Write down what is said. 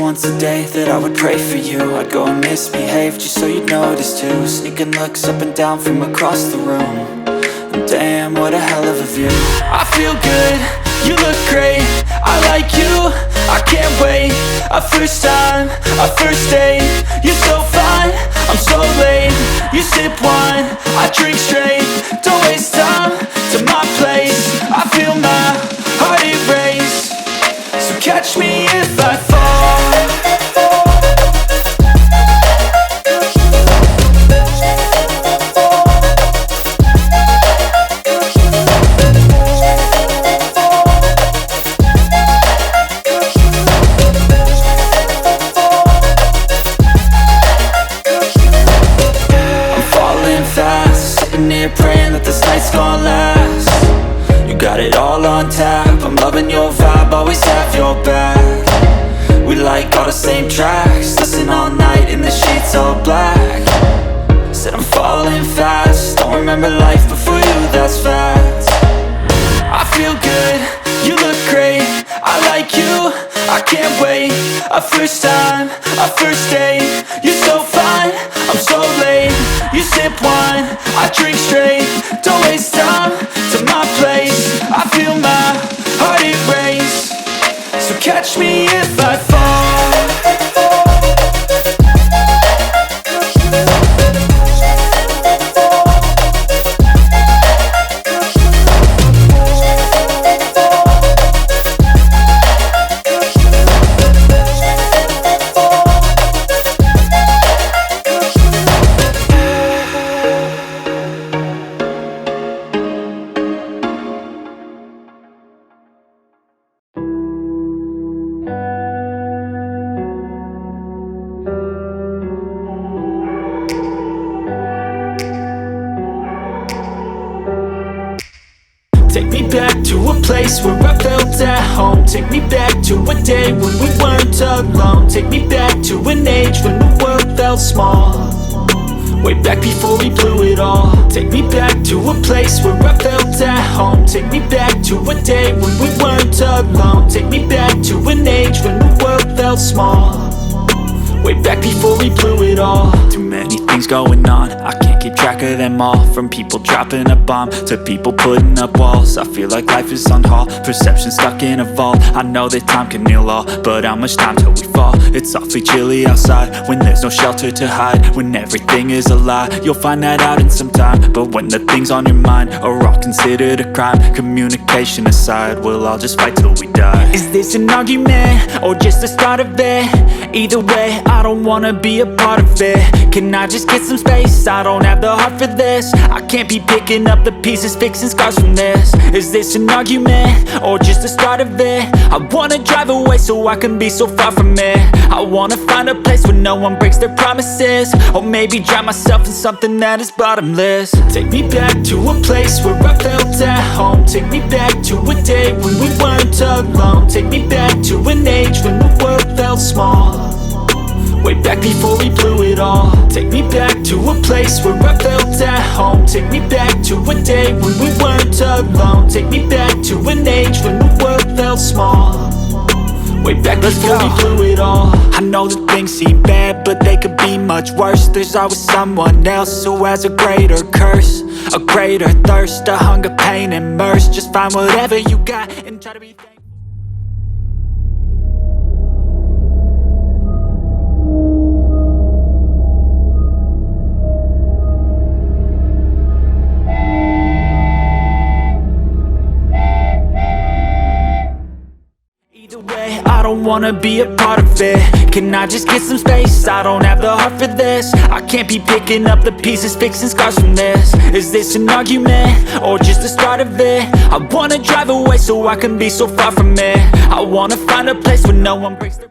once a day that I would pray for you. I'd go and misbehave just so you'd notice too. Sneaking looks up and down from across the room. And damn, what a hell of a view. I feel good, you look great, I like you, I can't wait. A first time, a first date, you're so fine, I'm so late. You sip wine, I drink straight. Don't waste time to my place. I feel my heart erase. So catch me if I fall. Praying that this night's gonna last. You got it all on tap, I'm loving your vibe, always have your back. We like all the same tracks, listen all night in the sheets all black. Said I'm falling fast, don't remember life before you, that's fact. I feel good, you look great, I like you, I can't wait. A first time, a first date, you're so fine, I'm so late. You sip wine, I drink straight. Don't waste time to my place. I feel my heart erase. So catch me if I fall. Take me back to a place where I felt at home. Take me back to a day when we weren't alone. Take me back to an age when the world felt small. Way back before we blew it all. Take me back to a place where I felt at home. Take me back to a day when we weren't alone. Take me back to an age when the world felt small. Way back before we blew it all. Too many things going on, I can't keep track of them all. From people dropping a bomb to people putting up walls. I feel like life is on hold, perception stuck in a vault. I know that time can heal all, but how much time till we fall? It's awfully chilly outside, when there's no shelter to hide. When everything is a lie, you'll find that out in some time. But when the things on your mind are all considered a crime, communication aside, we'll all just fight till we die. Is this an argument, or just the start of it? Either way, I don't wanna be a part of it. Can I just get some space? I don't have the heart for this. I can't be picking up the pieces, fixing scars from this. Is this an argument, or just the start of it? I wanna drive away so I can be so far from it. I wanna find a place where no one breaks their promises. Or maybe drown myself in something that is bottomless. Take me back to a place where I felt at home. Take me back to a day when we weren't alone. Take me back to an age when the world felt small. Way back before we blew it all. Take me back to a place where I felt at home. Take me back to a day when we weren't alone. Take me back to an age when the world felt small. Way back before we blew it all. I know that things seem bad, but they could be much worse. There's always someone else who has a greater curse, a greater thirst, a hunger, pain, and mercy. Just find whatever you got and try to be thankful. I don't wanna be a part of it. Can I just get some space? I don't have the heart for this. I can't be picking up the pieces, fixing scars from this. Is this an argument, or just the start of it? I wanna drive away so I can be so far from it. I wanna find a place where no one breaks their